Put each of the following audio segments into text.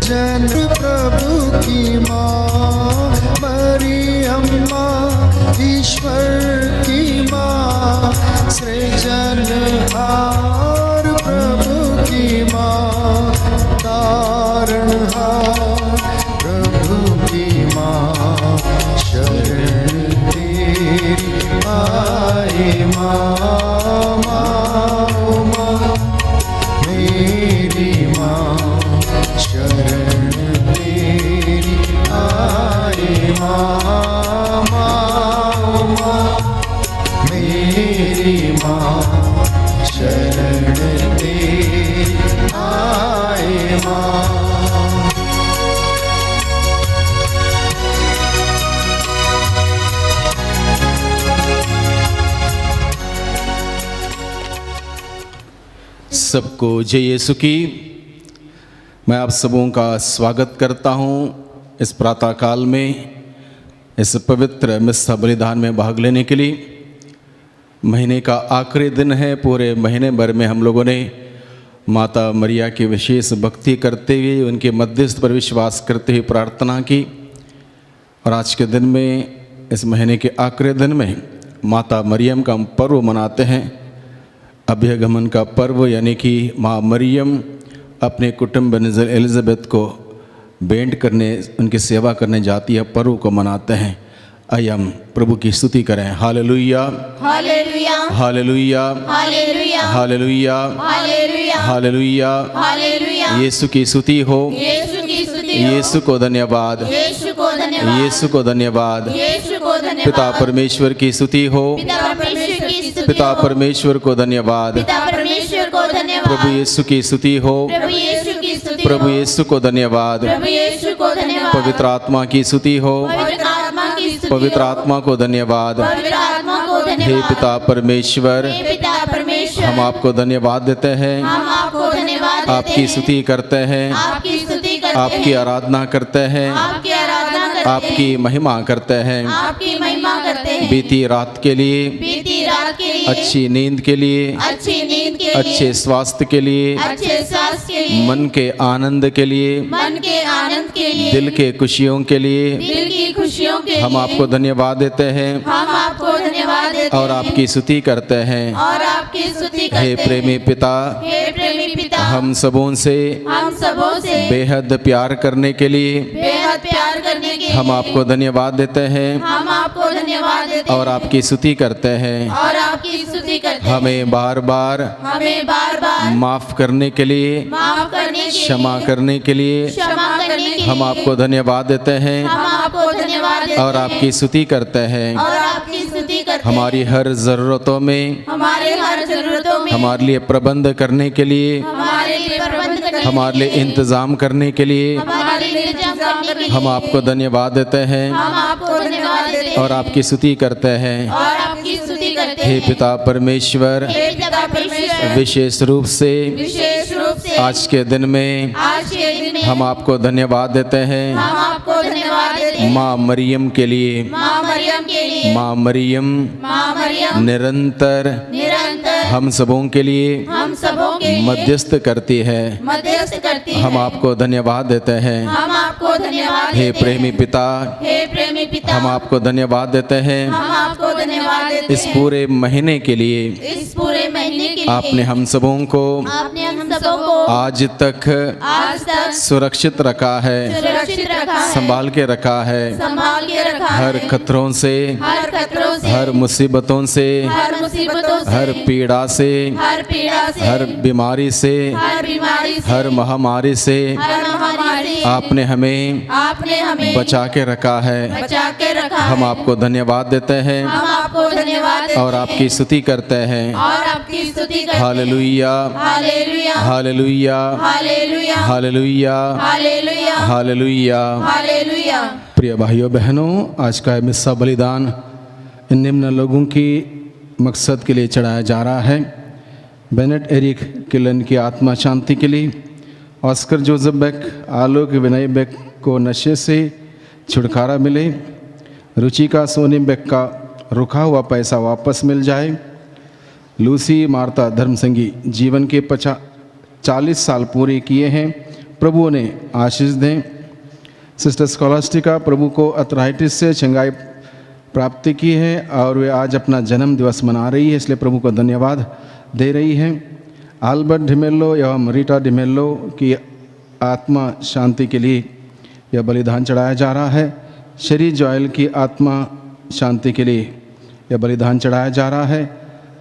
सृजन प्रभु की माँ मरियम माँ, ईश्वर की माँ सृजनहार प्रभु की माँ, तारणहार प्रभु की माँ, शरण तेरी आए माँ, मेरी माँ, शरण तेरी आए माँ, मेरी माँ, शरण तेरी आए माँ। सबको जय यीशु की। मैं आप सबों का स्वागत करता हूं इस प्रातः काल में, इस पवित्र मिस्सा बलिदान में भाग लेने के लिए। महीने का आखिरी दिन है। पूरे महीने भर में हम लोगों ने माता मरिया की विशेष भक्ति करते हुए, उनके मध्यस्थ पर विश्वास करते हुए प्रार्थना की। और आज के दिन में, इस महीने के आखिरी दिन में माता मरियम का हम पर्व मनाते हैं, अभ्यगमन का पर्व, यानी कि माँ मरियम अपने कुटुंब एलिज़ाबेथ को भेंट करने, उनकी सेवा करने जाती है, पर्व को मनाते हैं। आइए हम प्रभु की स्तुति करें। Hallelujah, hallelujah, hallelujah, hallelujah, hallelujah, hallelujah, hallelujah. Hallelujah. Yeshu की स्तुति हो, यीशु की स्तुति हो, यीशु को धन्यवाद, यीशु को धन्यवाद, यीशु को धन्यवाद। यीशु को धन्यवाद। पिता परमेश्वर की स्तुति हो, पिता परमेश्वर की स्तुति पिता हो, परमेश्वर को धन्यवाद। पिता परमेश्वर को धन्यवाद। प्रभु यीशु की स्तुति हो, प्रभु यीशु की स्तुति प्रभु हो, यीशु को धन्यवाद। प्रभु यीशु को धन्यवाद। पवित्र आत्मा की स्तुति हो, पवित्र आत्मा की स्तुति पवित्र हो, आत्मा को धन्यवाद। पवित्र आत्मा को हे धन्यवाद। पिता परमेश्वर, हे पिता परमेश्वर, हम आपको धन्यवाद देते हैं, हम आपको धन्यवाद देते आपकी हैं, स्तुति करते हैं, आपकी स्तुति करते आपकी हैं, आराधना करते हैं, आपकी आराधना करते आपकी हैं, महिमा करते हैं। आपकी महिमा करते हैं। बीती रात के लिए, बीती रात के लिए, अच्छी नींद के लिए, अच्छी नींद के लिए, अच्छे स्वास्थ्य के लिए, अच्छे स्वास्थ्य के लिए, मन के आनंद के लिए, मन के आनंद के लिए, दिल के खुशियों के लिए दिल की खुशियों के हम लिए आपको धन्यवाद देते हैं हम आपको धन्यवाद देते और हैं आपकी स्तुति करते हैं। और आपकी स्तुति करते हे प्रेमी हैं। पिता, हे प्रेमी पिता, हम सबों से हम सबों से बेहद प्यार करने के लिए बेहद प्यार करने के हम लिए आपको धन्यवाद देते हैं हम आपको धन्यवाद देते और आपकी स्तुति करते हैं। हैं और आपकी स्तुति करते हैं। हमें बार बार हमें बार बार माफ करने के लिए, माफ करने के क्षमा लिए, करने के लिए क्षमा करने के हम लिए आपको धन्यवाद देते हैं हम आपको धन्यवाद देते और आपकी हैं स्तुति करते हैं। और आपकी स्तुति करते हैं। हमारी हर जरूरतों में हमारे हर जरूरतों में हमारे लिए प्रबंध करने के लिए, हमारे लिए प्रबंध करने हमारे लिए इंतजाम करने के लिए हमारे लिए इंतजाम करने के लिए हम आपको धन्यवाद देते हैं हम आपको धन्यवाद देते हैं और आपकी स्तुति करते हैं। और आपकी स्तुति करते हे हैं। पिता परमेश्वर, हे पिता परमेश्वर, विशेष रूप से विशेष रूप से आज के दिन में आज के दिन में हम आपको धन्यवाद देते हैं हम आपको धन्यवाद देते हैं। माँ मरियम के लिए। माँ मरियम के लिए, माँ मरियम माँ मरियम निरंतर निरंतर हम सबों के लिए हम सबों के लिए मध्यस्थ करती है। मध्यस्थ करती है। हम आपको धन्यवाद देते हैं। हम आपको धन्यवाद हे देते प्रेमी हैं। पिता, हे प्रेमी पिता, हम आपको धन्यवाद देते हैं हम आपको धन्यवाद देते इस हैं। पूरे महीने के लिए। इस पूरे महीने के लिए आपने हम सबों को आपने हम सबों को आज तक सुरक्षित रखा है, सुरक्षित रखा है, संभाल के रखा है, संभाल के रखा हर है, खतरों से, हर खतरों से, हर मुसीबतों से, हर मुसीबतों से, हर पीड़ा से, हर पीड़ा से, हर बीमारी से, हर बीमारी से, हर महामारी से हर महामारी से आपने हमें बचा के रखा है। बचा के रखा हम है। आपको धन्यवाद देते हैं हम आपको धन्यवाद देते और आपकी हैं स्तुति करते हैं। और आपकी स्तुति करते हैं। Hallelujah, hallelujah, hallelujah, hallelujah, hallelujah, hallelujah, hallelujah. Hallelujah. प्रिय भाइयों बहनों, आज का मिस्सा बलिदान इन निम्न लोगों की मकसद के लिए चढ़ाया जा रहा है। बेनेट एरिक किलन की आत्मा शांति के लिए, ऑस्कर जोसेफ बेक, आलोक विनय बेक को नशे से छुटकारा मिले, रुचिका सोनी बेक का रुका हुआ पैसा वापस मिल जाए, लूसी मार्ता धर्मसंगी जीवन के 40 साल पूरे किए हैं, प्रभु ने आशीष दें। सिस्टर स्कॉलास्टिका प्रभु को अर्थराइटिस से चंगाई प्राप्ति की है और वे आज अपना जन्म दिवस मना रही है, इसलिए प्रभु को धन्यवाद दे रही है। आल्बर्ट डिमेल्लो एवं रीटा डिमेल्लो की आत्मा शांति के लिए यह बलिदान चढ़ाया जा रहा है। श्री जॉयल की आत्मा शांति के लिए यह बलिदान चढ़ाया जा रहा है।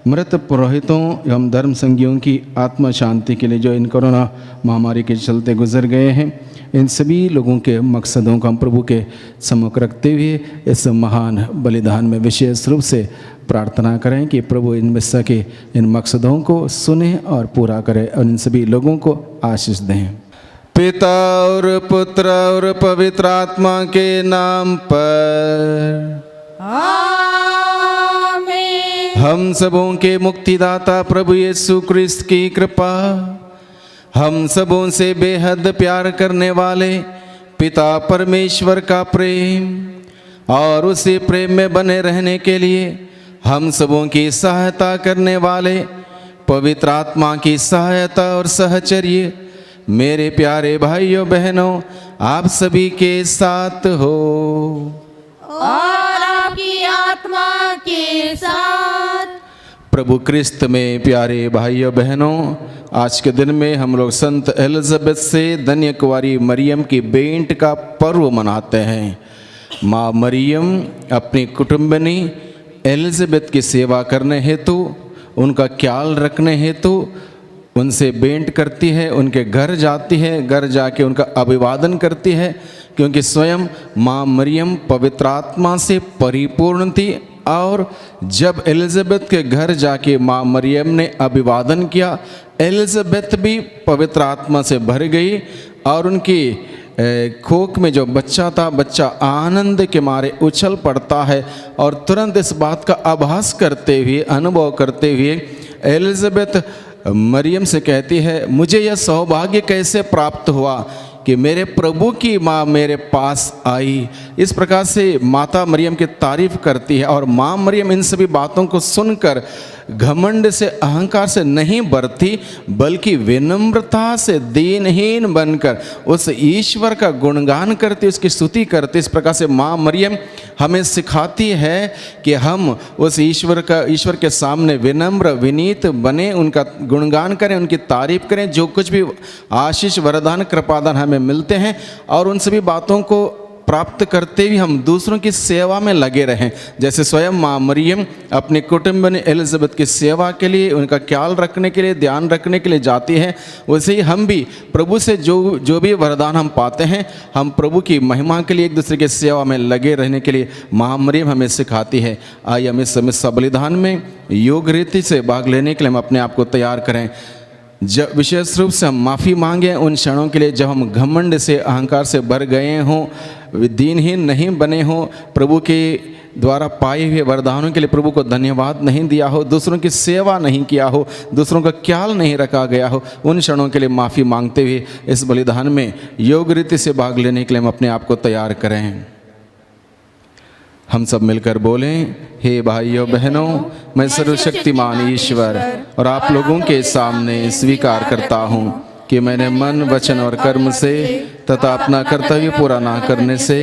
मृत पुरोहितों एवं धर्म संज्ञों की आत्मा शांति के लिए जो इन कोरोना महामारी के चलते गुजर गए हैं, इन सभी लोगों के मकसदों को हम प्रभु के सम्मुख रखते हुए इस महान बलिदान में विशेष रूप से प्रार्थना करें कि प्रभु इनमें सके इन मकसदों को सुने और पूरा करे और इन सभी लोगों को आशीष दें। पिता और पुत्र और पवित्र आत्मा के नाम पर आमीन। हम सबों के मुक्तिदाता प्रभु यीशु क्रिस्त की कृपा, हम सबों से बेहद प्यार करने वाले पिता परमेश्वर का प्रेम और उसी प्रेम में बने रहने के लिए हम सबों की सहायता करने वाले पवित्र आत्मा की सहायता और सहचर्य मेरे प्यारे भाइयों बहनों आप सभी के साथ हो और आपकी आत्मा के साथ। प्रभु क्रिस्त में प्यारे भाइयों बहनों, आज के दिन में हम लोग संत एलिजाबेथ से धन्य कुंवारी मरियम की भेंट का पर्व मनाते हैं। माँ मरियम अपनी कुटुंबिनी एलिजाबेथ की सेवा करने हेतु, उनका ख्याल रखने हेतु उनसे भेंट करती है, उनके घर जाती है, घर जाके उनका अभिवादन करती है, क्योंकि स्वयं माँ मरियम पवित्र आत्मा से परिपूर्ण थी। और जब एलिजाबेथ के घर जाके माँ मरियम ने अभिवादन किया, एलिजाबेथ भी पवित्र आत्मा से भर गई और उनकी कोख में जो बच्चा था, बच्चा आनंद के मारे उछल पड़ता है और तुरंत इस बात का आभास करते हुए, अनुभव करते हुए एलिजाबेथ मरियम से कहती है, मुझे यह सौभाग्य कैसे प्राप्त हुआ कि मेरे प्रभु की माँ मेरे पास आई। इस प्रकार से माता मरियम की तारीफ करती है और माँ मरियम इन सभी बातों को सुनकर घमंड से, अहंकार से नहीं बरती, बल्कि विनम्रता से दीनहीन बनकर उस ईश्वर का गुणगान करती, उसकी स्तुति करती। इस प्रकार से माँ मरियम हमें सिखाती है कि हम उस ईश्वर के सामने विनम्र विनीत बने, उनका गुणगान करें, उनकी तारीफ करें, जो कुछ भी आशीष वरदान कृपादान हमें मिलते हैं और उन सभी बातों को प्राप्त करते हुए हम दूसरों की सेवा में लगे रहें। जैसे स्वयं माँ मरियम अपने कुटुंबिनी एलिजाबेथ की सेवा के लिए, उनका ख्याल रखने के लिए, ध्यान रखने के लिए जाती है, वैसे ही हम भी प्रभु से जो भी वरदान हम पाते हैं, हम प्रभु की महिमा के लिए एक दूसरे की सेवा में लगे रहने के लिए माँ मरियम हमें सिखाती है। आइए हम इस बलिदान में योग रीति से भाग लेने के लिए हम अपने आप को तैयार करें। जब विशेष रूप से हम माफ़ी मांगें उन क्षणों के लिए जब हम घमंड से, अहंकार से भर गए हों, दीनहीन नहीं बने हों, प्रभु के द्वारा पाए हुए वरदानों के लिए प्रभु को धन्यवाद नहीं दिया हो, दूसरों की सेवा नहीं किया हो, दूसरों का ख्याल नहीं रखा गया हो, उन क्षणों के लिए माफ़ी मांगते हुए इस बलिदान में योग रीति से भाग लेने के लिए हम अपने आप को तैयार करें। हम सब मिलकर बोलें, हे भाइयों बहनों, मैं सर्वशक्तिमान ईश्वर और आप लोगों के सामने स्वीकार करता हूँ कि मैंने मन, वचन और कर्म से तथा अपना कर्तव्य पूरा ना करने से,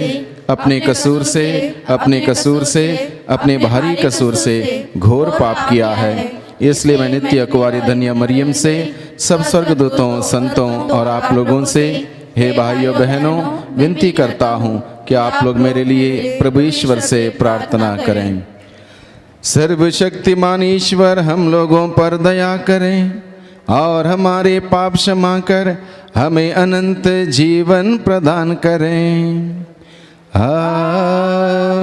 अपने कसूर से, अपने भारी कसूर से घोर पाप किया है। इसलिए मैं नित्य कुंवारी धन्य मरियम से, सब स्वर्गदूतों, संतों और आप लोगों से, हे भाइयों बहनों, विनती करता हूँ कि आप लोग मेरे लिए प्रभु ईश्वर से प्रार्थना करें। सर्वशक्तिमान ईश्वर हम लोगों पर दया करें और हमारे पाप क्षमा कर हमें अनंत जीवन प्रदान करें। आमीन।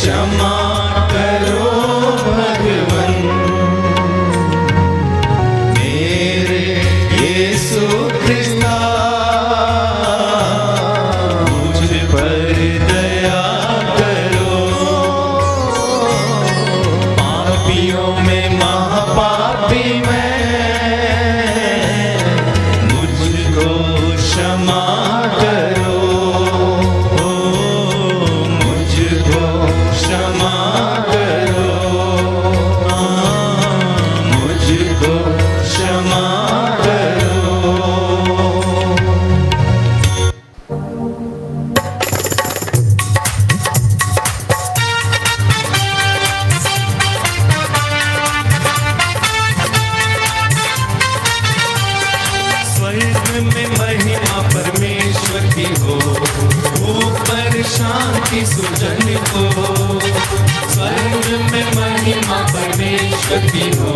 क्षमा करो भगवन मेरे यीशु ख्रिस्ता मुझ पर दया करो पापियों में महापापी मैं मुझको क्षमा करो मुझको क्षमा करो मुझको क्षमा करो। स्वर्ग में महिमा परमेश्वर की हो ऊपर शांति सुजन को स्वर्ग में महिमा परमेश्वर की हो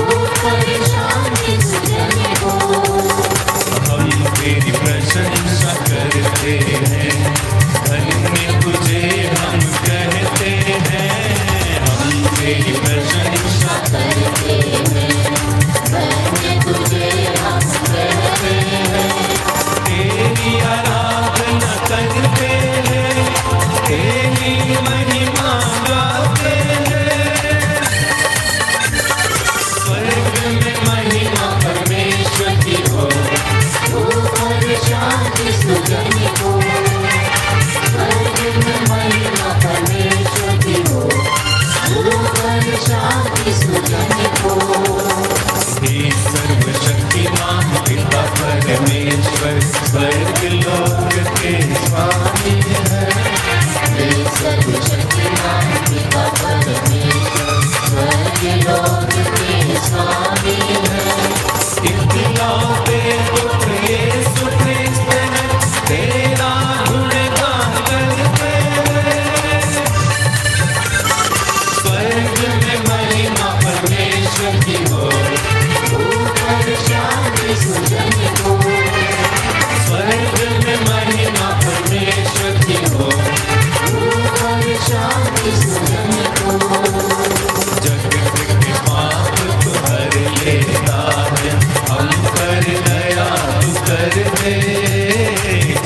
ऊपर शांति सुजन को हम तेरी प्रशंसा करते हैं धन्य तुझे हम कहते हैं हम तेरी प्रशंसा करते हैं धन्य तुझे हम कहते हैं तेरी आराधना करते हैं तेरी महिमा गाते हैं स्वर्ग में महिमा परमेश्वर की हो ऊपर शांति सुजन को स्वर्ग में महिमा परमेश्वर की हो ऊपर शांति सुजन को हे सर्वशक्तिमान पिता परमेश्वर स्वर्ग लोक के स्वामी है हे सर्वशक्तिमान पिता परमेश्वर स्वर्ग लोक के स्वामी है इकलौते पुत्र यीशु ख्रिस्त है तेरा गुणगान करते हैं स्वर्ग में महिमा परमेश्वर की हो ऊपर शांति सुजन को स्वर्ग में महिमा परमेश्वर की हो ऊपर शांति सुजन को जगत के पाप तू हर लेता है हम पर दया तू कर दे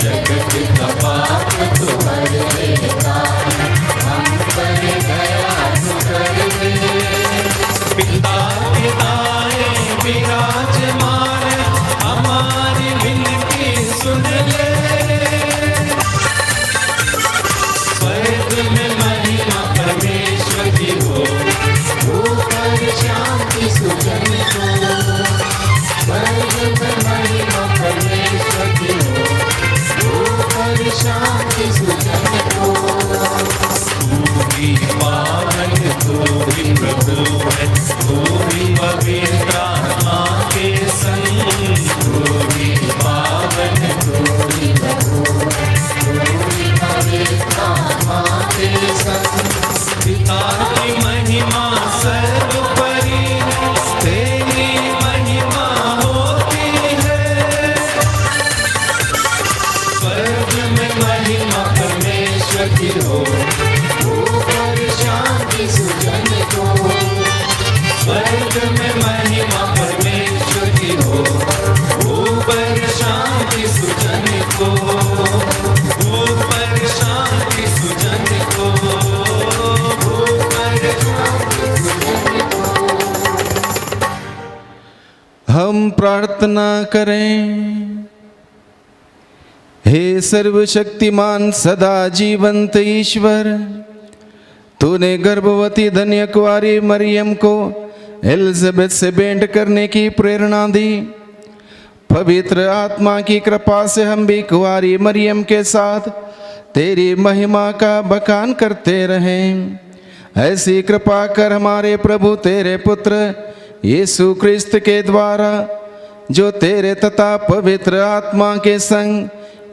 जगत का पाप तू कर देता है हम पर दया तू कर दे पिता के दाएं विराजमान हमारी विनती सुन ले स्वर्ग में महिमा परमेश्वर की हो ऊपर शांति सुजन को स्वर्ग में महिमा परमेश्वर की हो ऊपर शांति सुजन को तू ही पावन तू ही प्रभु है तू ही पवित्र आत्मा के संग तू ही पावन तू ही पवित्र आत्मा के संग पिता की महिमा सर्वोपरि है तेरी महिमा होती है स्वर्ग में महिमा परमेश्वर की हो ऊपर शांति सुजन को स्वर्ग में महिमा परमेश्वर की हो ऊपर शांति सुजन को ऊपर शांति सुजन को ऊपर शांति सुजन को। हम प्रार्थना करें। हे सर्वशक्तिमान सदा जीवंत ईश्वर, तूने गर्भवती धन्य कुंवारी मरियम को एलिजाबेथ से भेंट करने की प्रेरणा दी। पवित्र आत्मा की कृपा से हम भी कुंवारी मरियम के साथ तेरी महिमा का बखान करते रहें। ऐसी कृपा कर हमारे प्रभु तेरे पुत्र यीशु ख्रिस्त के द्वारा, जो तेरे तथा पवित्र आत्मा के संग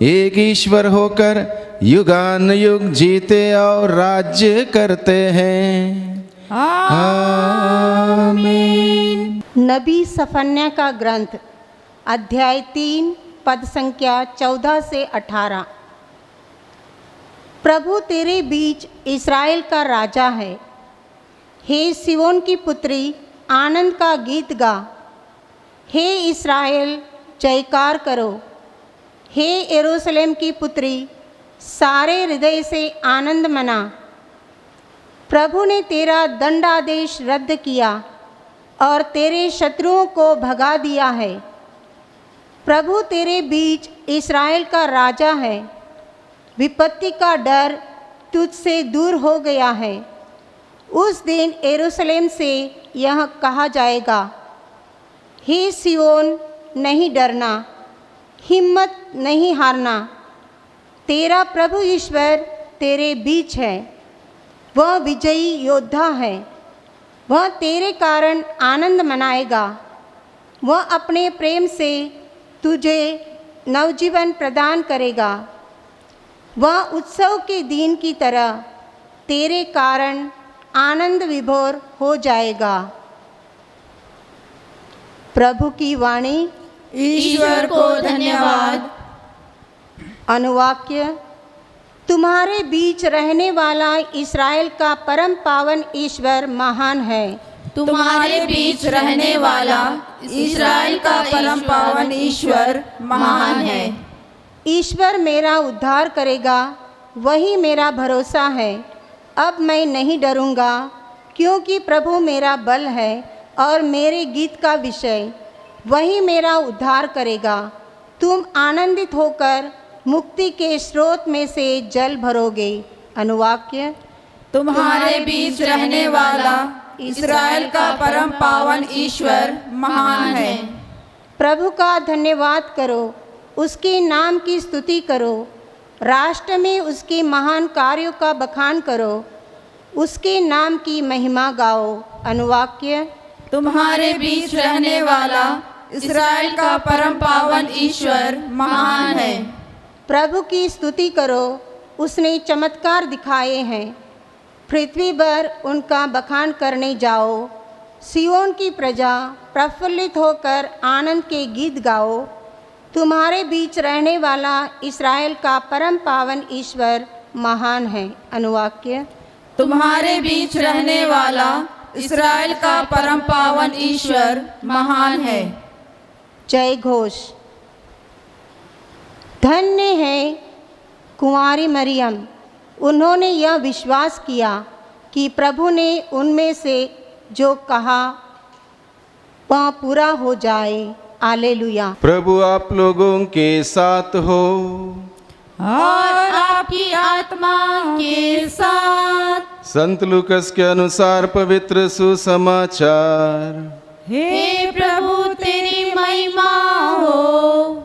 एक ईश्वर होकर युगान युग जीते और राज्य करते हैं। आमीन। नबी सफन्या का ग्रंथ अध्याय 3 पद संख्या 14 से 18। प्रभु तेरे बीच इस्राएल का राजा है। हे सियोन की पुत्री, आनंद का गीत गा। हे इस्राएल, जयकार करो। हे यरूशलेम की पुत्री, सारे हृदय से आनंद मना। प्रभु ने तेरा दंडादेश रद्द किया और तेरे शत्रुओं को भगा दिया है। प्रभु तेरे बीच इस्राएल का राजा है। विपत्ति का डर तुझसे दूर हो गया है। उस दिन यरूशलेम से यह कहा जाएगा, हे सियोन, नहीं डरना, हिम्मत नहीं हारना। तेरा प्रभु ईश्वर तेरे बीच है, वह विजयी योद्धा है। वह तेरे कारण आनंद मनाएगा। वह अपने प्रेम से तुझे नवजीवन प्रदान करेगा। वह उत्सव के दिन की तरह तेरे कारण आनंद विभोर हो जाएगा। प्रभु की वाणी। ईश्वर को धन्यवाद। अनुवाक्य। तुम्हारे बीच रहने वाला इस्राएल का परम पावन ईश्वर महान है। तुम्हारे बीच रहने वाला इस्राएल का परम पावन ईश्वर महान है। ईश्वर मेरा उद्धार करेगा, वही मेरा भरोसा है। अब मैं नहीं डरूंगा, क्योंकि प्रभु मेरा बल है और मेरे गीत का विषय। वही मेरा उद्धार करेगा। तुम आनंदित होकर मुक्ति के स्रोत में से जल भरोगे। अनुवाक्य। तुम्हारे बीच रहने वाला इस्राएल का परम पावन ईश्वर महान है। प्रभु का धन्यवाद करो, उसके नाम की स्तुति करो। राष्ट्र में उसके महान कार्यों का बखान करो, उसके नाम की महिमा गाओ। अनुवाक्य। तुम्हारे बीच रहने वाला इस्राएल का परम पावन ईश्वर महान है। प्रभु की स्तुति करो, उसने चमत्कार दिखाए हैं। पृथ्वी पर उनका बखान करने जाओ। सियोन की प्रजा प्रफुल्लित होकर आनंद के गीत गाओ। तुम्हारे बीच रहने वाला इस्राएल का परम पावन ईश्वर महान है। अनुवाक्य। तुम्हारे बीच रहने वाला इस्राएल का परम पावन ईश्वर महान है। जय घोष। धन्य है कुंवारी मरियम, उन्होंने यह विश्वास किया कि प्रभु ने उनमें से जो कहा वह पूरा हो जाए। हालेलुया। प्रभु आप लोगों के साथ हो और आपकी आत्मा के साथ। संत लूकस के अनुसार पवित्र सुसमाचार। हे प्रभु तेरी महिमा हो।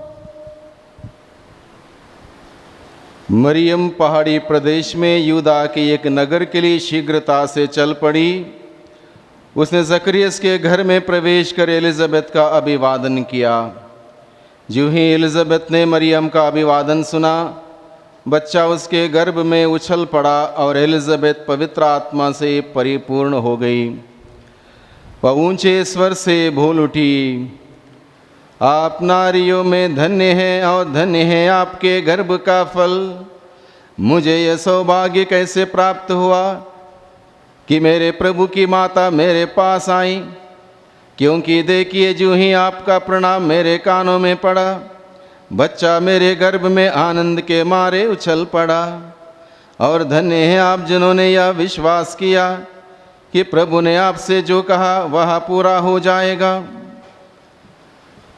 मरियम पहाड़ी प्रदेश में यूदा के एक नगर के लिए शीघ्रता से चल पड़ी। उसने जकरियस के घर में प्रवेश कर एलिजाबेथ का अभिवादन किया। जो ही एलिजाबेथ ने मरियम का अभिवादन सुना, बच्चा उसके गर्भ में उछल पड़ा और एलिजाबेथ पवित्र आत्मा से परिपूर्ण हो गई। वह ऊंचे स्वर से बोल उठी, आप नारियों में धन्य हैं और धन्य है आपके गर्भ का फल। मुझे यह सौभाग्य कैसे प्राप्त हुआ कि मेरे प्रभु की माता मेरे पास आई, क्योंकि देखिए जो ही आपका प्रणाम मेरे कानों में पड़ा, बच्चा मेरे गर्भ में आनंद के मारे उछल पड़ा। और धन्य है आप जिन्होंने यह विश्वास किया कि प्रभु ने आपसे जो कहा वह पूरा हो जाएगा।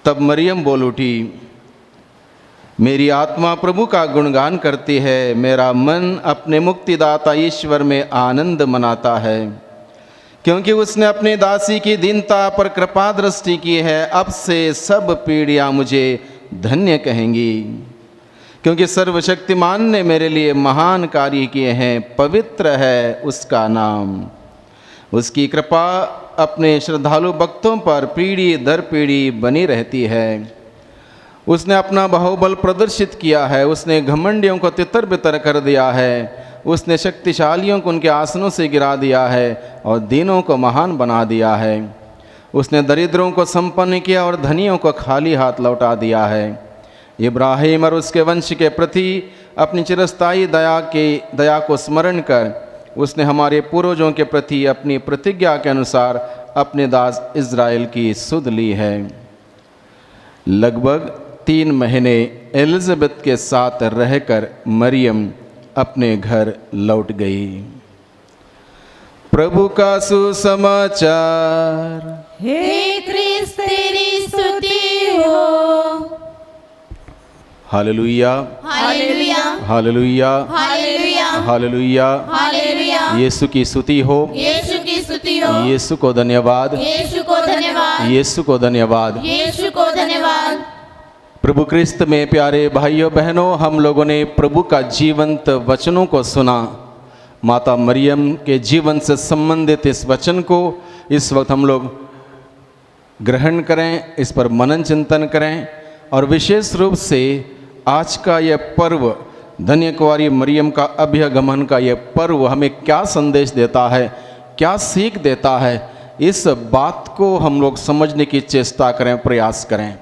तब मरियम बोल उठी, मेरी आत्मा प्रभु का गुणगान करती है, मेरा मन अपने मुक्तिदाता ईश्वर में आनंद मनाता है, क्योंकि उसने अपनी दासी की दीनता पर कृपा दृष्टि की है। अब से सब पीढ़ियाँ मुझे धन्य कहेंगी, क्योंकि सर्वशक्तिमान ने मेरे लिए महान कार्य किए हैं। पवित्र है उसका नाम। उसकी कृपा अपने श्रद्धालु भक्तों पर पीढ़ी दर पीढ़ी बनी रहती है। उसने अपना बाहुबल प्रदर्शित किया है। उसने घमंडियों को तितर बितर कर दिया है। उसने शक्तिशालियों को उनके आसनों से गिरा दिया है और दीनों को महान बना दिया है। उसने दरिद्रों को संपन्न किया और धनियों को खाली हाथ लौटा दिया है। इब्राहिम और उसके वंश के प्रति अपनी चिरस्थायी दया को स्मरण कर उसने हमारे पूर्वजों के प्रति अपनी प्रतिज्ञा के अनुसार अपने दास इज़राइल की सुध ली है। लगभग 3 महीने एलिज़ाबेथ के साथ रहकर मरियम अपने घर लौट गई। प्रभु का सुसमाचार। हे क्रिस्त तेरी स्तुति हो। Hallelujah, hallelujah, hallelujah, hallelujah, hallelujah. Hallelujah. Yeshu की स्तुति हो, यीशु की स्तुति हो। यीशु को धन्यवाद, यीशु को धन्यवाद, यीशु को धन्यवाद। यीशु को धन्यवाद। प्रभु क्रिस्त में प्यारे भाइयों बहनों, हम लोगों ने प्रभु का जीवंत वचनों को सुना। माता मरियम के जीवन से संबंधित इस वचन को इस वक्त हम लोग ग्रहण करें, इस पर मनन चिंतन करें और विशेष रूप से आज का यह पर्व, धन्य कुंवारी मरियम का अभ्यगमन का यह पर्व हमें क्या संदेश देता है, क्या सीख देता है, इस बात को हम लोग समझने की चेष्टा करें, प्रयास करें।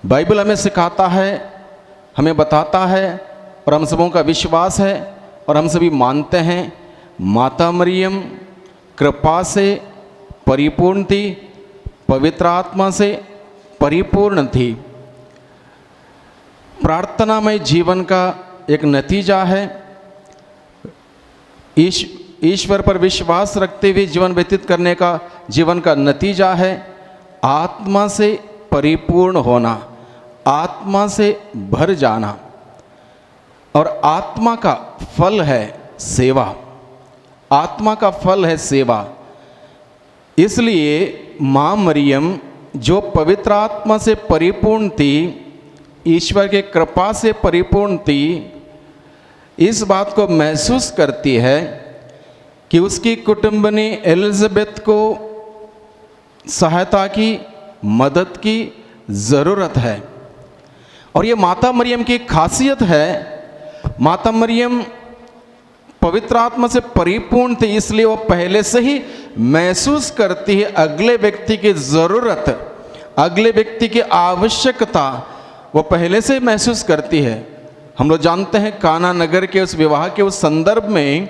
बाइबल हमें सिखाता है, हमें बताता है और हम सबों का विश्वास है और हम सभी मानते हैं माता मरियम कृपा से परिपूर्ण थी, पवित्र आत्मा से परिपूर्ण थी। प्रार्थनामय जीवन का एक नतीजा है, ईश्वर पर विश्वास रखते हुए जीवन व्यतीत करने का जीवन का नतीजा है आत्मा से परिपूर्ण होना, आत्मा से भर जाना, और आत्मा का फल है सेवा। आत्मा का फल है सेवा। इसलिए माँ मरियम जो पवित्र आत्मा से परिपूर्ण थी, ईश्वर के कृपा से परिपूर्ण थी, इस बात को महसूस करती है कि उसकी कुटुंबनी एलिज़ाबेथ को सहायता की, मदद की ज़रूरत है। और ये माता मरियम की खासियत है। माता मरियम पवित्र आत्मा से परिपूर्ण थी, इसलिए वो पहले से ही महसूस करती है अगले व्यक्ति की ज़रूरत, अगले व्यक्ति की आवश्यकता वो पहले से महसूस करती है। हम लोग जानते हैं काना नगर के उस विवाह के उस संदर्भ में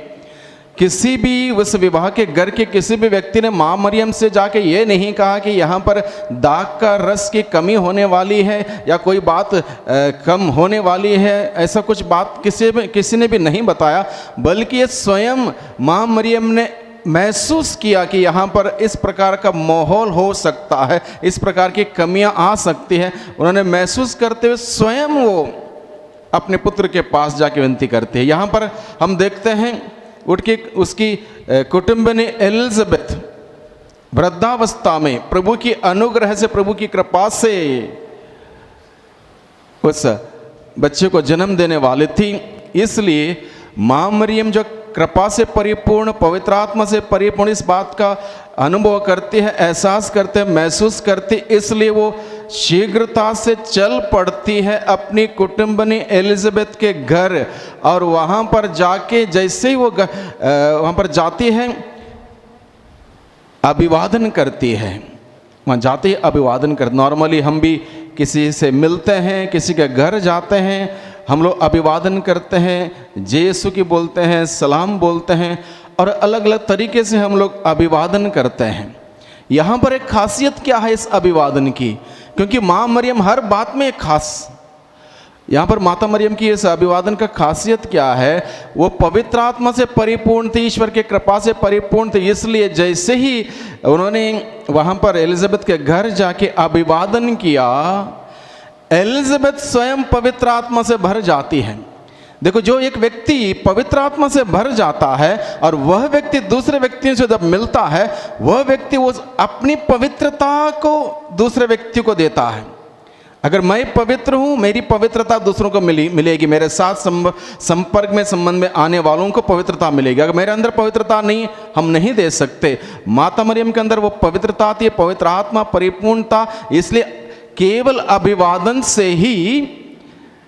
किसी भी उस विवाह के घर के किसी भी व्यक्ति ने माँ मरियम से जाके ये नहीं कहा कि यहाँ पर दाग का रस की कमी होने वाली है या कोई बात कम होने वाली है, ऐसा कुछ बात किसी ने भी नहीं बताया, बल्कि ये स्वयं माँ मरियम ने महसूस किया कि यहाँ पर इस प्रकार का माहौल हो सकता है, इस प्रकार की कमियाँ आ सकती है। उन्होंने महसूस करते हुए स्वयं वो अपने पुत्र के पास जाके विनती करते हैं। यहाँ पर हम देखते हैं उठ के उसकी कुटुंबनी एलिज़ाबेथ वृद्धावस्था में प्रभु की अनुग्रह से, प्रभु की कृपा से उस बच्चे को जन्म देने वाली थी। इसलिए माँ मरियम जो कृपा से परिपूर्ण, पवित्र आत्मा से परिपूर्ण, इस बात का अनुभव करती है, एहसास करते हैं, महसूस करती, इसलिए वो शीघ्रता से चल पड़ती है अपनी कुटुंबनी एलिज़ाबेथ के घर। और वहाँ पर जाके जैसे ही वो वहाँ पर जाती है अभिवादन करती है। वहाँ जाते ही अभिवादन कर, नॉर्मली हम भी किसी से मिलते हैं, किसी के घर जाते हैं, हम लोग अभिवादन करते हैं, जय यीशु की बोलते हैं, सलाम बोलते हैं और अलग अलग तरीके से हम लोग अभिवादन करते हैं। यहाँ पर एक खासियत क्या है इस अभिवादन की, क्योंकि माँ मरियम हर बात में एक खास, यहाँ पर माता मरियम की इस अभिवादन का खासियत क्या है, वो पवित्र आत्मा से परिपूर्ण थी, ईश्वर के कृपा से परिपूर्ण थी। इसलिए जैसे ही उन्होंने वहाँ पर एलिज़ाबेथ के घर जाके अभिवादन किया, एलिज़ाबेथ स्वयं पवित्र आत्मा से भर जाती है। देखो, जो एक व्यक्ति पवित्र आत्मा से भर जाता है और वह व्यक्ति दूसरे व्यक्तियों से जब मिलता है, वह व्यक्ति वो अपनी पवित्रता को दूसरे व्यक्ति को देता है। अगर मैं पवित्र हूँ, मेरी पवित्रता दूसरों को मिलेगी, मेरे साथ संपर्क में, संबंध में आने वालों को पवित्रता मिलेगी। अगर मेरे अंदर पवित्रता नहीं, हम नहीं दे सकते। माता मरियम के अंदर वो पवित्रता थी, पवित्र आत्मा, परिपूर्णता। इसलिए केवल अभिवादन से ही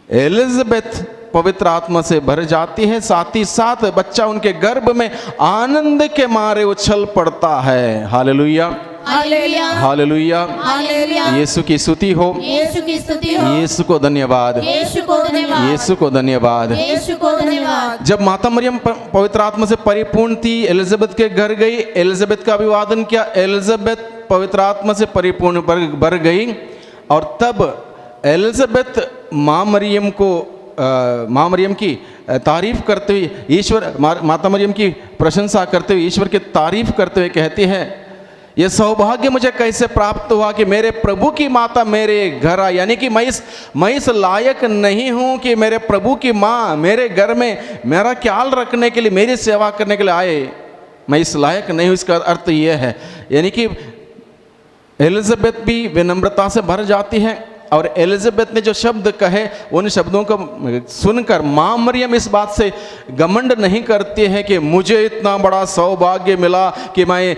एलिज़ाबेथ पवित्र आत्मा से भर जाती है, साथ ही साथ बच्चा उनके गर्भ में आनंद के मारे उछल पड़ता है। Hallelujah, hallelujah hallelujah. Hallelujah Yeshu की स्तुति हो, यीशु की स्तुति हो, यीशु को धन्यवाद, यीशु को धन्यवाद, यीशु को धन्यवाद। यीशु को धन्यवाद। जब माता मरियम पवित्र आत्मा से परिपूर्ण थी, एलिजाबेथ के घर गई, एलिजाबेथ का अभिवादन किया, एलिजाबेथ पवित्र आत्मा से परिपूर्ण भर गई और तब एलिजाबेथ माँ मरियम की तारीफ करते हुए ईश्वर, माता मरियम की प्रशंसा करते हुए ईश्वर की तारीफ करते हुए कहती है, ये सौभाग्य मुझे कैसे प्राप्त हुआ कि मेरे प्रभु की माता मेरे घर आई। यानी कि मैं इस लायक नहीं हूँ कि मेरे प्रभु की माँ मेरे घर में मेरा ख्याल रखने के लिए, मेरी सेवा करने के लिए आए। मैं इस लायक नहीं हूँ। इसका अर्थ ये है, यानी कि एलिजाबेथ भी विनम्रता से भर जाती है और एलिजाबेथ ने जो शब्द कहे उन शब्दों को सुनकर माँ मरियम इस बात से घमंड नहीं करती है कि मुझे इतना बड़ा सौभाग्य मिला कि मैं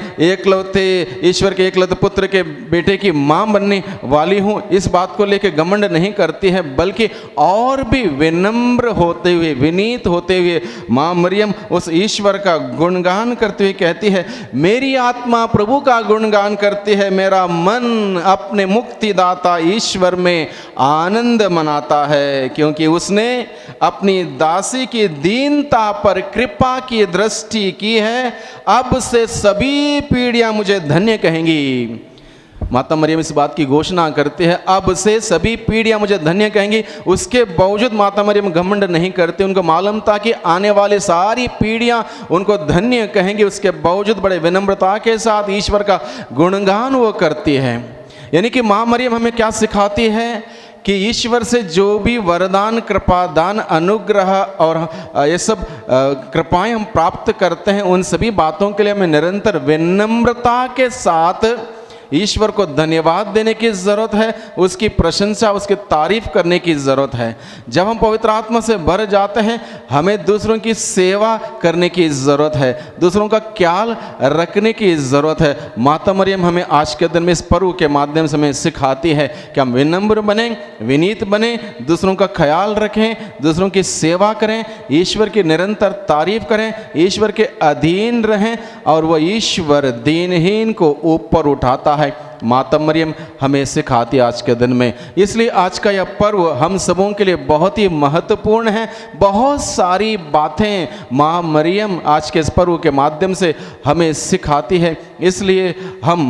ईश्वर के एकलौते पुत्र के बेटे की माँ बनने वाली हूँ। इस बात को लेकर घमंड नहीं करती है, बल्कि और भी विनम्र होते हुए, विनीत होते हुए माँ मरियम उस ईश्वर का गुणगान करते हुए कहती है, मेरी आत्मा प्रभु का गुणगान करती है, मेरा मन अपने मुक्तिदाता ईश्वर में आनंद मनाता है, क्योंकि उसने अपनी दासी की दीनता पर कृपा की दृष्टि की है। अब से सभी पीढ़ियां मुझे धन्य कहेंगी। माता मरियम इस बात की घोषणा करते हैं, अब से सभी पीढ़ियां मुझे धन्य कहेंगी। उसके बावजूद माता मरियम घमंड नहीं करते। उनको मालूम था कि आने वाली सारी पीढ़ियां उनको धन्य कहेंगी। उसके बावजूद बड़े विनम्रता के साथ ईश्वर का गुणगान वो करती है। यानी कि माँ मरियम हमें क्या सिखाती है कि ईश्वर से जो भी वरदान, कृपा, दान, अनुग्रह और ये सब कृपाएं हम प्राप्त करते हैं, उन सभी बातों के लिए हमें निरंतर विनम्रता के साथ ईश्वर को धन्यवाद देने की ज़रूरत है, उसकी प्रशंसा, उसकी तारीफ करने की ज़रूरत है। जब हम पवित्र आत्मा से भर जाते हैं, हमें दूसरों की सेवा करने की ज़रूरत है, दूसरों का ख्याल रखने की ज़रूरत है। माता मरियम हमें आज के दिन में इस पर्व के माध्यम से हमें सिखाती है कि हम विनम्र बने, विनीत बने, दूसरों का ख्याल रखें, दूसरों की सेवा करें, ईश्वर की निरंतर तारीफ करें, ईश्वर के अधीन रहें और वह ईश्वर दीनहीन को ऊपर उठाता है। माता मरियम हमें सिखाती आज के दिन में। इसलिए आज का यह पर्व हम सबों के लिए बहुत ही महत्वपूर्ण है। बहुत सारी बातें माँ मरियम आज के इस पर्व के माध्यम से हमें सिखाती है। इसलिए हम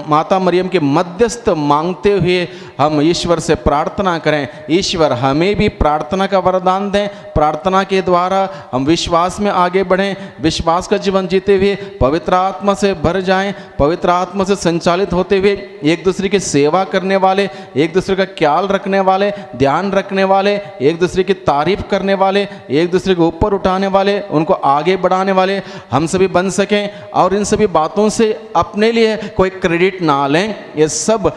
माता मरियम के मध्यस्थ मांगते हुए हम ईश्वर से प्रार्थना करें, ईश्वर हमें भी प्रार्थना का वरदान दें। प्रार्थना के द्वारा हम विश्वास में आगे बढ़ें, विश्वास का जीवन जीते हुए पवित्र आत्मा से भर जाएं, पवित्र आत्मा से संचालित होते हुए एक दूसरे की सेवा करने वाले, एक दूसरे का ख्याल रखने वाले, ध्यान रखने वाले, एक दूसरे की तारीफ करने वाले, एक दूसरे को ऊपर उठाने वाले, उनको आगे बढ़ाने वाले हम सभी बन सकें। और इन सभी बातों से अपने लिए कोई क्रेडिट ना लें। ये सब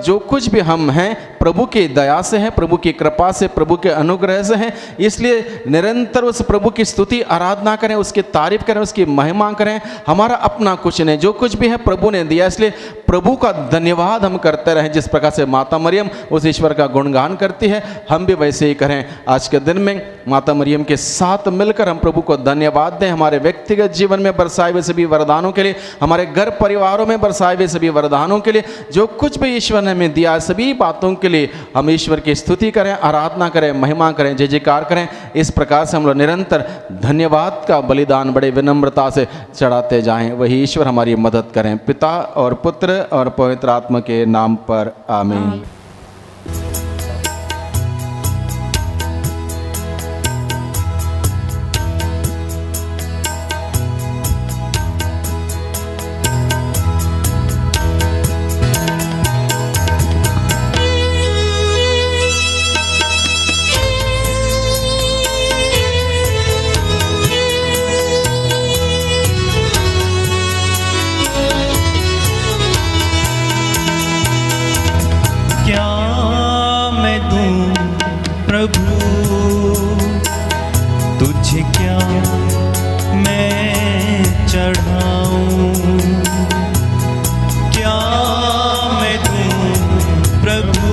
जो कुछ भी हम हैं प्रभु की दया से हैं, प्रभु की कृपा से, प्रभु के अनुग्रह से हैं। इसलिए निरंतर उस प्रभु की स्तुति आराधना करें, उसकी तारीफ करें, उसकी महिमा करें। हमारा अपना कुछ नहीं, जो कुछ भी है प्रभु ने दिया, इसलिए प्रभु का धन्यवाद हम करते रहें। जिस प्रकार से माता मरियम उस ईश्वर का गुणगान करती है, हम भी वैसे ही करें। आज के दिन में माता मरियम के साथ मिलकर हम प्रभु को धन्यवाद दें। हमारे व्यक्तिगत जीवन में बरसाए हुए सभी वरदानों के लिए, हमारे घर परिवारों में बरसाए हुए सभी वरदानों के लिए, जो कुछ भी ईश्वर ने हमें दिया, सभी बातों के लिए हम ईश्वर की स्तुति करें, आराधना करें, महिमा करें, जय जयकार करें। इस प्रकार से हम लोग निरंतर धन्यवाद का बलिदान बड़े विनम्रता से चढ़ाते जाएं। वही ईश्वर हमारी मदद करें। पिता और पुत्र और पवित्र आत्मा के नाम पर आमीन। तुझे क्या मैं चढ़ाऊं, क्या मैं दूं प्रभु,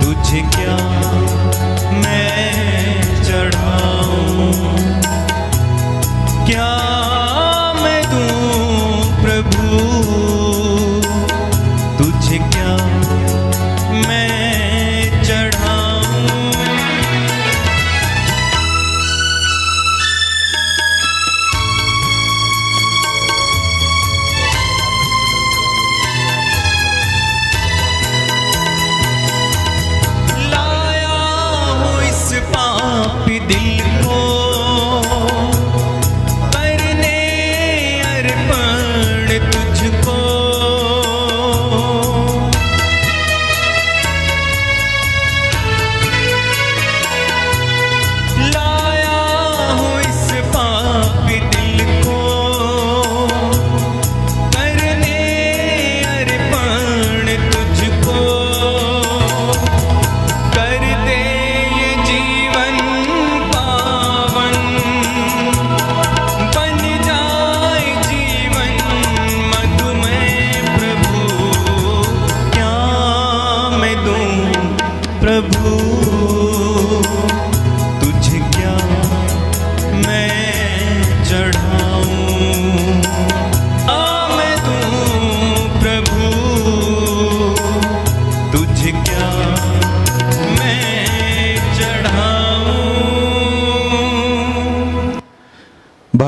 तुझे क्या मैं चढ़ाऊं, क्या मैं दूं प्रभु।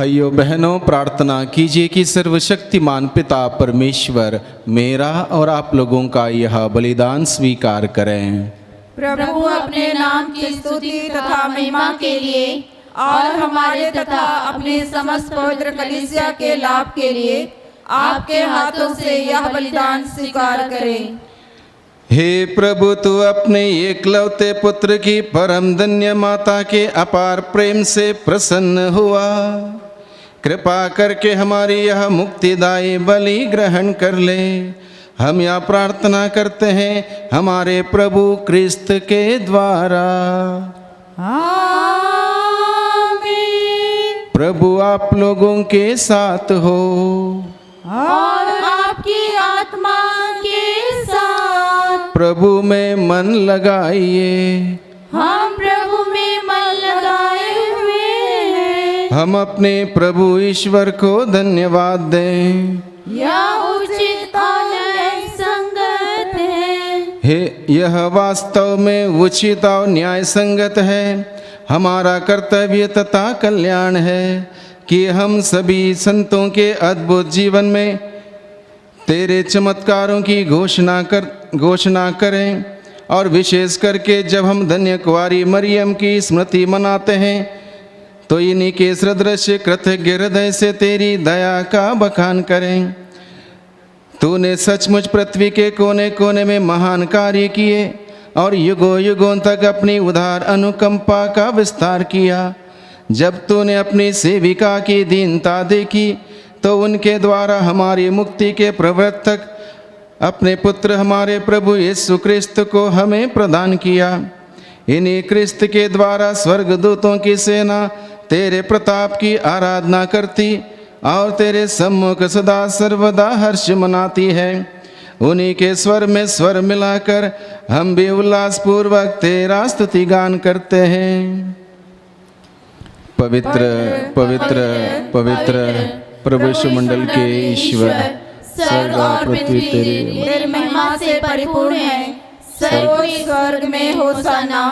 भाइयों बहनों, प्रार्थना कीजिए कि सर्वशक्तिमान पिता परमेश्वर मेरा और आप लोगों का यह बलिदान स्वीकार करें। प्रभु अपने नाम की स्तुति तथा महिमा के लिए और हमारे तथा अपने समस्त पवित्र कलीसिया के लाभ के लिए आपके हाथों से यह बलिदान स्वीकार करें। हे प्रभु, तू अपने एकलौते पुत्र की परम धन्य माता के अपार प्रेम से प्रसन्न हुआ। कृपा करके हमारी यह मुक्तिदायी बलि ग्रहण कर ले। हम यह प्रार्थना करते हैं हमारे प्रभु क्रिस्त के द्वारा। आमीन। प्रभु आप लोगों के साथ हो और आपकी आत्मा के साथ। प्रभु में मन लगाइए। हम प्रभु में मन लगाए हुए हैं। हम अपने प्रभु ईश्वर को धन्यवाद दें। यह उचित और न्याय संगत है। हे, यह वास्तव में उचित और न्याय संगत है। हमारा कर्तव्य तथा कल्याण है कि हम सभी संतों के अद्भुत जीवन में तेरे चमत्कारों की घोषणा करें। और विशेष करके जब हम धन्य कुंवारी मरियम की स्मृति मनाते हैं तो इन्हीं के सदृश कृतज्ञ हृदय से तेरी दया का बखान करें। तूने सचमुच पृथ्वी के कोने कोने में महान कार्य किए और युगों युगों तक अपनी उदार अनुकंपा का विस्तार किया। जब तूने अपनी सेविका की दीनता देखी तो उनके द्वारा हमारी मुक्ति के प्रवर्तक अपने पुत्र हमारे प्रभु यीशु क्रिस्त को हमें प्रदान किया। इन्हीं क्रिस्त के द्वारा स्वर्गदूतों की सेना तेरे प्रताप की आराधना करती और तेरे सम्मुख सदा सर्वदा हर्ष मनाती है। उन्हीं के स्वर में स्वर मिलाकर हम भी उल्लासपूर्वक तेरा स्तुति गान करते हैं। पवित्र पवित्र पवित्र प्रभु यीशु मंडल के ईश्वर, स्वर्ग और पृथ्वी तेरी महिमा से परिपूर्ण है। सर्वोच्च स्वर्ग में होशाना।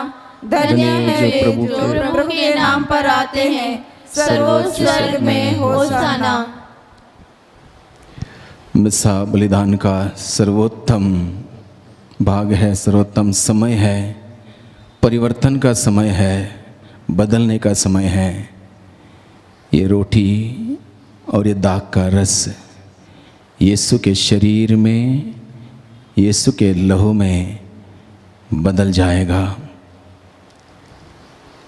धन्य है वे जो प्रभु के नाम पर आते हैं। सर्वोच्च स्वर्ग में होशाना। मिसा बलिदान का सर्वोत्तम भाग है, सर्वोत्तम समय है, परिवर्तन का समय है, बदलने का समय है। ये रोटी और ये दाग का रस यीशु के शरीर में, यीशु के लहू में बदल जाएगा।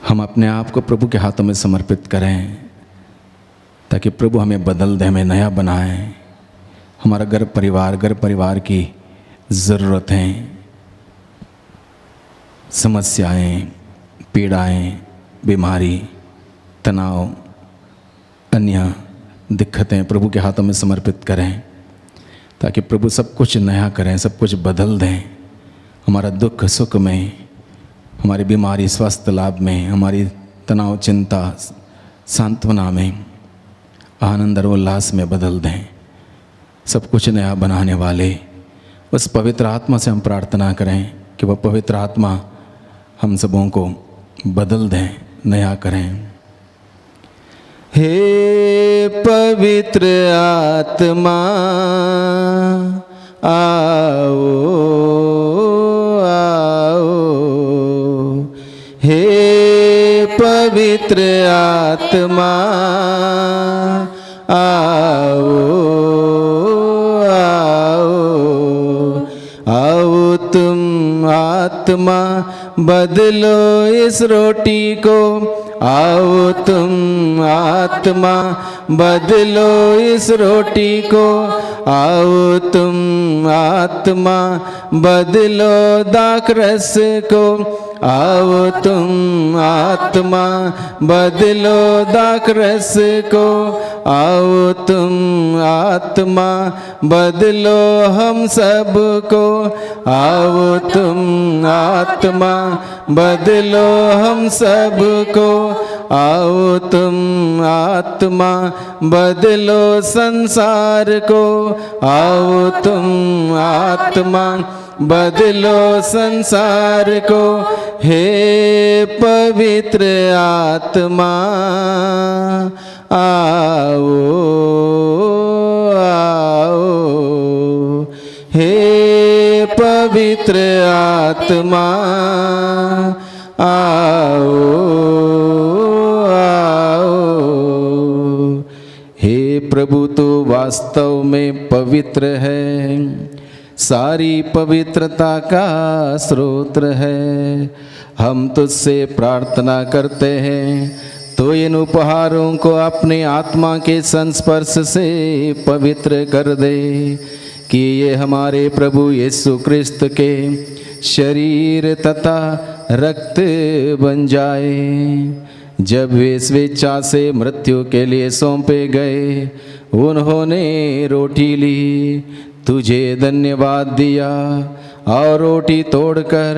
हम अपने आप को प्रभु के हाथों में समर्पित करें ताकि प्रभु हमें बदल दे, हमें नया बनाए। हमारा घर परिवार की ज़रूरतें, समस्याएं, पीड़ाएं, बीमारी, तनाव, अन्य दिक्कतें प्रभु के हाथों में समर्पित करें ताकि प्रभु सब कुछ नया करें, सब कुछ बदल दें। हमारा दुख सुख में, हमारी बीमारी स्वास्थ्य लाभ में, हमारी तनाव चिंता सांत्वना में, आनंद और उल्लास में बदल दें। सब कुछ नया बनाने वाले उस पवित्र आत्मा से हम प्रार्थना करें कि वह पवित्र आत्मा हम सबों को बदल दें, नया करें। हे पवित्र आत्मा आओ आओ, हे पवित्र आत्मा आओ आओ आओ, तुम आत्मा बदलो इस रोटी को। आओ तुम आत्मा बदलो इस रोटी को। आओ तुम आत्मा बदलो दाखरस को। आओ तुम आत्मा बदलो दाखरस को। आओ तुम आत्मा बदलो हम सब को। आओ तुम आत्मा बदलो हम सब को। आओ तुम आत्मा बदलो संसार को। आओ तुम आत्मा बदलो संसार को। हे पवित्र आत्मा आओ आओ, हे पवित्र आत्मा आओ आओ। हे प्रभु तू वास्तव में पवित्र है, सारी पवित्रता का स्रोत है। हम तुझसे प्रार्थना करते हैं तो इन उपहारों को अपने आत्मा के संस्पर्श से पवित्र कर दे, कि ये हमारे प्रभु यीशु क्रिस्त के शरीर तथा रक्त बन जाए। जब वे स्वेच्छा से मृत्यु के लिए सौंपे गए, उन्होंने रोटी ली, तुझे धन्यवाद दिया और रोटी तोड़कर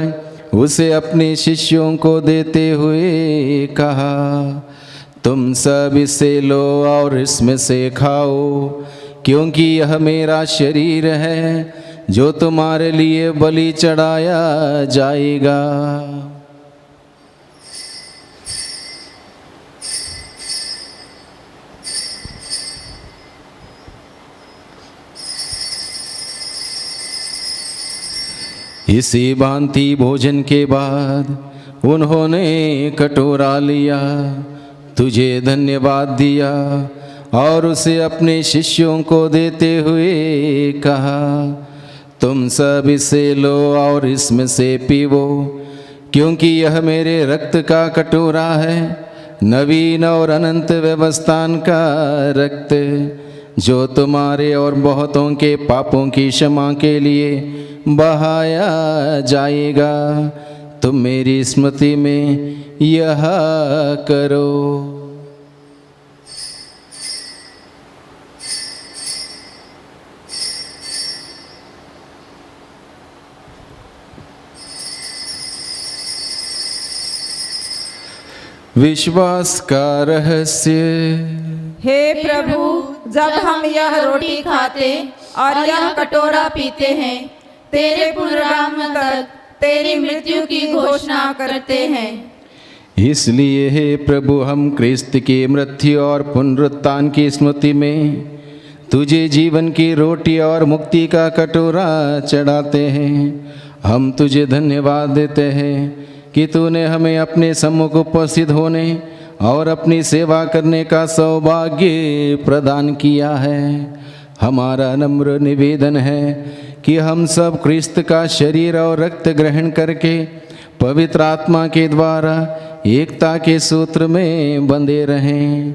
उसे अपने शिष्यों को देते हुए कहा, तुम सब इसे लो और इसमें से खाओ, क्योंकि यह मेरा शरीर है जो तुम्हारे लिए बलि चढ़ाया जाएगा। इसी भांति भोजन के बाद उन्होंने कटोरा लिया, तुझे धन्यवाद दिया और उसे अपने शिष्यों को देते हुए कहा, तुम सब इसे लो और इसमें से पीवो, क्योंकि यह मेरे रक्त का कटोरा है, नवीन और अनंत व्यवस्थान का रक्त, जो तुम्हारे और बहुतों के पापों की क्षमा के लिए बहाया जाएगा। तुम मेरी स्मृति में यह करो। विश्वास का रहस्य। हे प्रभु, जब हम यह रोटी खाते और यह कटोरा पीते हैं, तेरे पुनरुत्थान तक तेरी मृत्यु की घोषणा करते हैं। इसलिए हे प्रभु, हम क्रिस्त की मृत्यु और पुनरुत्थान की स्मृति में तुझे जीवन की रोटी और मुक्ति का कटोरा चढ़ाते हैं। हम तुझे धन्यवाद देते हैं कि तूने हमें अपने सम्मुख उपस्थित होने और अपनी सेवा करने का सौभाग्य प्रदान किया है। हमारा नम्र निवेदन है कि हम सब क्रिस्त का शरीर और रक्त ग्रहण करके पवित्र आत्मा के द्वारा एकता के सूत्र में बंधे रहें।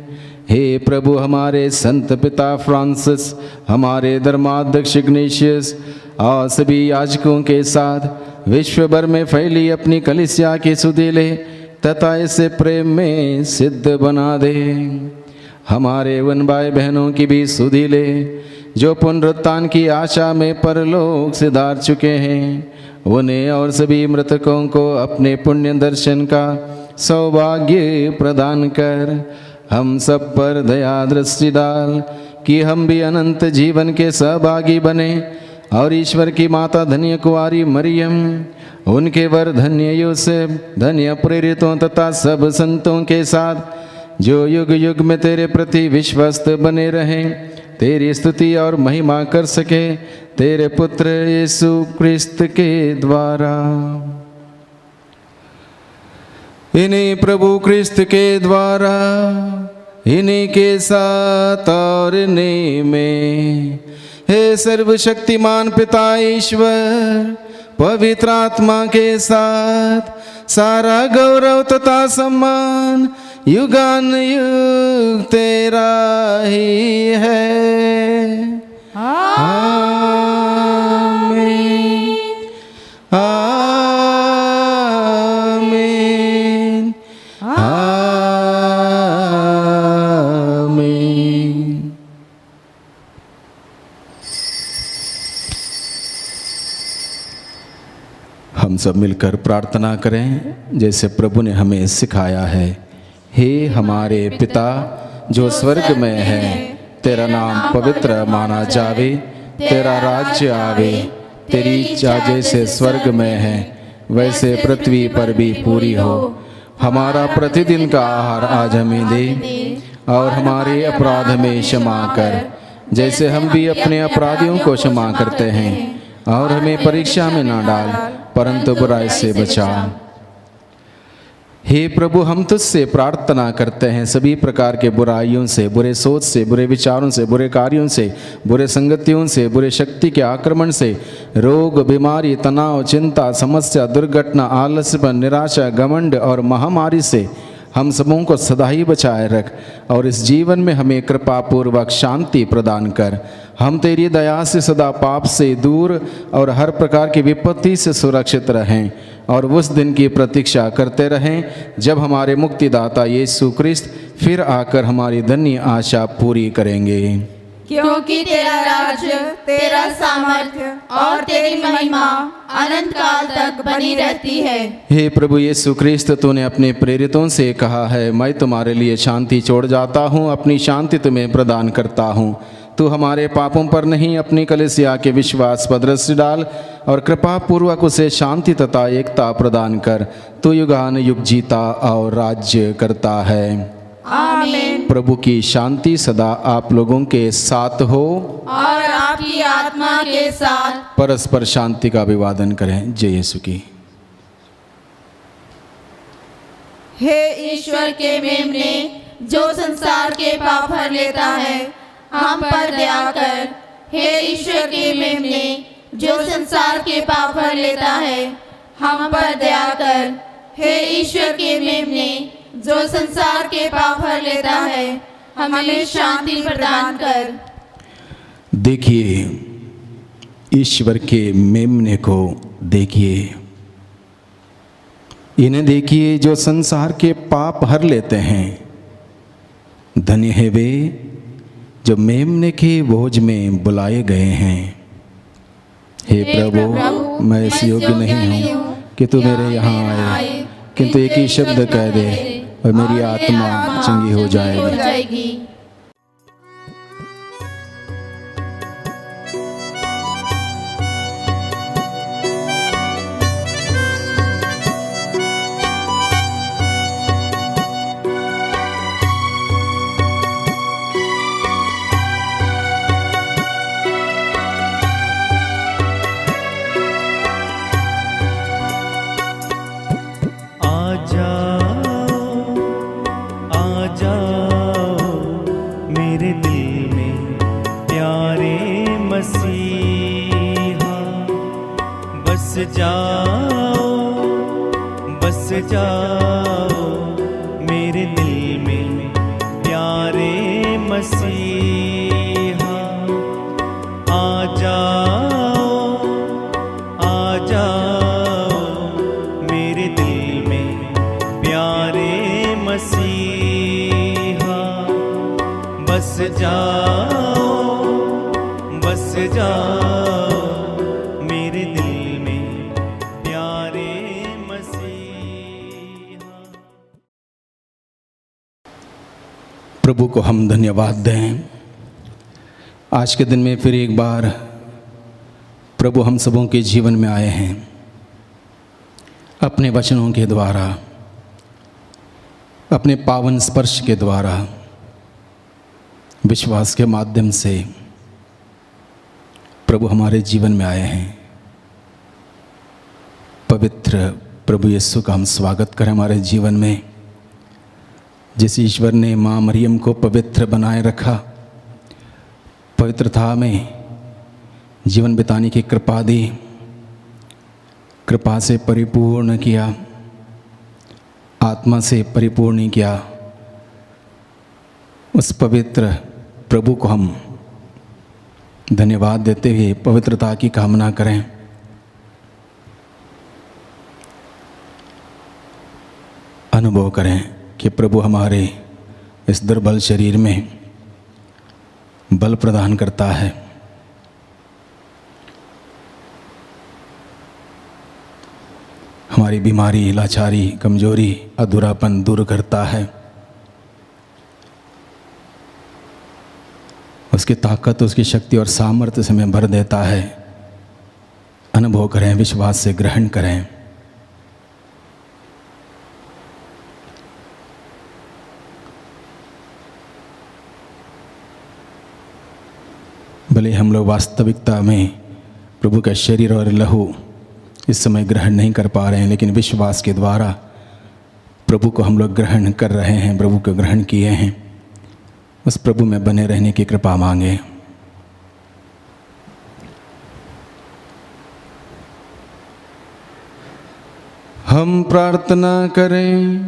हे प्रभु, हमारे संत पिता फ्रांसिस, हमारे धर्माध्यक्ष इग्नेशियस और सभी याजकों के साथ विश्व भर में फैली अपनी कलीसिया के सुधीले तथा इसे प्रेम में सिद्ध बना दे। हमारे उन भाई बहनों की भी सुधीले जो पुनरुत्थान की आशा में परलोक सिधार चुके हैं, उन्हें और सभी मृतकों को अपने पुण्य दर्शन का सौभाग्य प्रदान कर हम सब पर दया दृष्टि डाल, कि हम भी अनंत जीवन के सहभागी बने और ईश्वर की माता धन्य कुंवारी मरियम, उनके वर धन्य यूसुफ, धन्य प्रेरितों तथा सब संतों के साथ जो युग युग में तेरे प्रति विश्वस्त बने रहें, तेरी स्तुति और महिमा कर सके, तेरे पुत्र यीशु क्रिस्त के द्वारा। इन्हीं प्रभु क्रिस्त के द्वारा, इन्हीं के साथ और इन्हीं में, हे सर्वशक्तिमान पिता ईश्वर, पवित्र आत्मा के साथ सारा गौरव तथा सम्मान युगान युग तेरा ही है। आमीन आमीन आमीन। हम सब मिलकर प्रार्थना करें जैसे प्रभु ने हमें सिखाया है। हे हमारे पिता जो स्वर्ग में है, तेरा नाम पवित्र माना जावे, तेरा राज्य आवे, तेरी इच्छा जैसे स्वर्ग में है वैसे पृथ्वी पर भी पूरी हो। हमारा प्रतिदिन का आहार आज हमें दे और हमारे अपराध में क्षमा कर, जैसे हम भी अपने अपराधियों को क्षमा करते हैं। और हमें परीक्षा में ना डाल, परंतु बुराई से बचा। हे प्रभु, हम तुझसे प्रार्थना करते हैं सभी प्रकार के बुराइयों से, बुरे सोच से, बुरे विचारों से, बुरे कार्यों से, बुरे संगतियों से, बुरे शक्ति के आक्रमण से, रोग, बीमारी, तनाव, चिंता, समस्या, दुर्घटना, आलस्य, निराशा, घमंड और महामारी से हम सबों को सदा ही बचाए रख और इस जीवन में हमें कृपा पूर्वक शांति प्रदान कर। हम तेरी दया से सदा पाप से दूर और हर प्रकार की विपत्ति से सुरक्षित रहें और उस दिन की प्रतीक्षा करते रहें जब हमारे मुक्तिदाता यीशु क्रिस्त फिर आकर हमारी धन्य आशा पूरी करेंगे। क्योंकि तेरा राज्य, तेरा सामर्थ्य और तेरी महिमा अनंत काल तक बनी रहती है। हे प्रभु यीशु क्रिस्त, तूने अपने प्रेरितों से कहा है, मैं तुम्हारे लिए शांति छोड़ जाता हूँ, अपनी शांति तुम्हें प्रदान करता हूँ। तू हमारे पापों पर नहीं, अपनी कलीसिया के विश्वास पर दृष्टि डाल और कृपा पूर्वक उसे शांति तथा एकता प्रदान कर। तू युगान युग जीता और राज्य करता है। आमीन। प्रभु की शांति सदा आप लोगों के साथ हो और आपकी आत्मा के साथ। परस्पर शांति का अभिवादन करें। जय यीशु की। हे ईश्वर के मेमने, जो संसार के पाप हर लेता है, हम पर दया कर। हे ईश्वर के मेमने, जो संसार के पाप हर लेता है, हम पर दया कर। हे ईश्वर के मेमने, जो संसार के पाप हर लेता है, हमें शांति प्रदान कर। देखिए, ईश्वर के मेमने को देखिए, इन्हें देखिए जो संसार के पाप हर लेते हैं। धन्य है वे जो मेमने के बोझ में बुलाए गए हैं। हे प्रभु, मैं इस योग्य नहीं हूँ कि तू मेरे यहाँ आए, किंतु एक ही शब्द कह दे और मेरी आत्मा चंगी हो जाएगी। बस जाओ मेरे दिल में प्यारे मसीहा। आ जाओ मेरे दिल में प्यारे मसीहा। बस जाओ मेरे दिल में प्यारे मसीहा। प्रभु को हम धन्यवाद दें। आज के दिन में फिर एक बार प्रभु हम सबों के जीवन में आए हैं, अपने वचनों के द्वारा, अपने पावन स्पर्श के द्वारा, विश्वास के माध्यम से प्रभु हमारे जीवन में आए हैं। पवित्र प्रभु यीशु का हम स्वागत करें हमारे जीवन में। जिस ईश्वर ने माँ मरियम को पवित्र बनाए रखा, पवित्रता में जीवन बिताने की कृपा दी, कृपा से परिपूर्ण किया, आत्मा से परिपूर्ण किया, उस पवित्र प्रभु को हम धन्यवाद देते हुए पवित्रता की कामना करें। अनुभव करें कि प्रभु हमारे इस दुर्बल शरीर में बल प्रदान करता है। हमारी बीमारी, लाचारी, कमजोरी, अधूरापन दूर करता है। उसकी ताकत, उसकी शक्ति और सामर्थ्य से हमें भर देता है। अनुभव करें, विश्वास से ग्रहण करें। भले हम लोग वास्तविकता में प्रभु का शरीर और लहू इस समय ग्रहण नहीं कर पा रहे हैं, लेकिन विश्वास के द्वारा प्रभु को हम लोग ग्रहण कर रहे हैं, प्रभु को ग्रहण किए हैं। उस प्रभु में बने रहने की कृपा मांगे। हम प्रार्थना करें।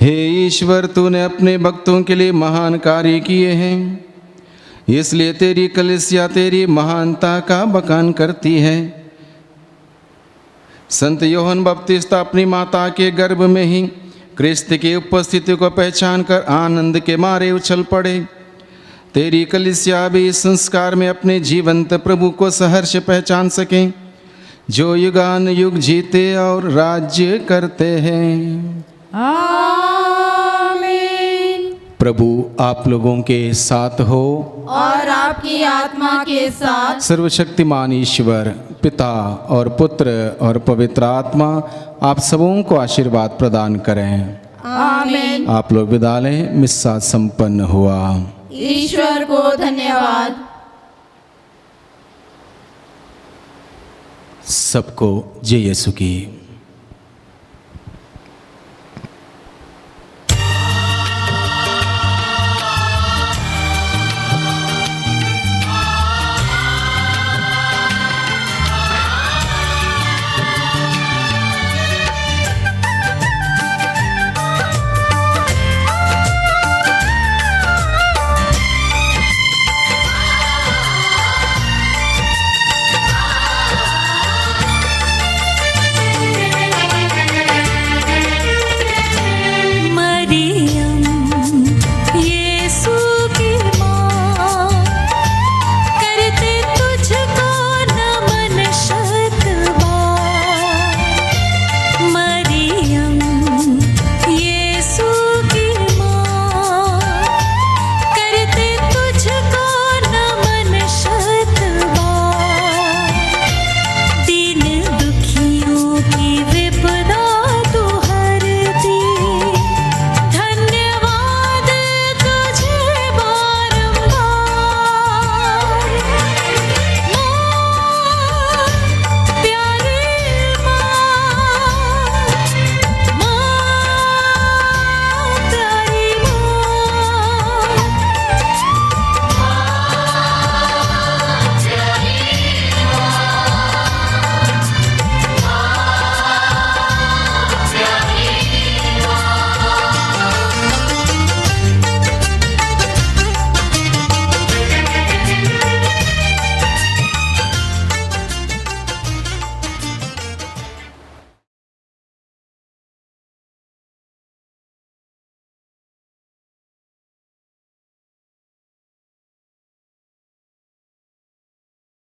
हे ईश्वर, तूने अपने भक्तों के लिए महान कार्य किए हैं, इसलिए तेरी कलीसिया तेरी महानता का बखान करती है। संत यूहन्ना बपतिस्ता अपनी माता के गर्भ में ही क्रिस्त की उपस्थिति को पहचान कर आनंद के मारे उछल पड़े। तेरी कलीसिया भी इस संस्कार में अपने जीवंत प्रभु को सहर्ष पहचान सके, जो युगान युग जीते और राज्य करते हैं। आमीन। प्रभु आप लोगों के साथ हो और आपकी आत्मा के साथ। सर्वशक्तिमान ईश्वर पिता और पुत्र और पवित्र आत्मा आप सबों को आशीर्वाद प्रदान करें। आमीन। आप लोग विदा लें। मिस्सा संपन्न हुआ। ईश्वर को धन्यवाद। सबको जय यीशु की।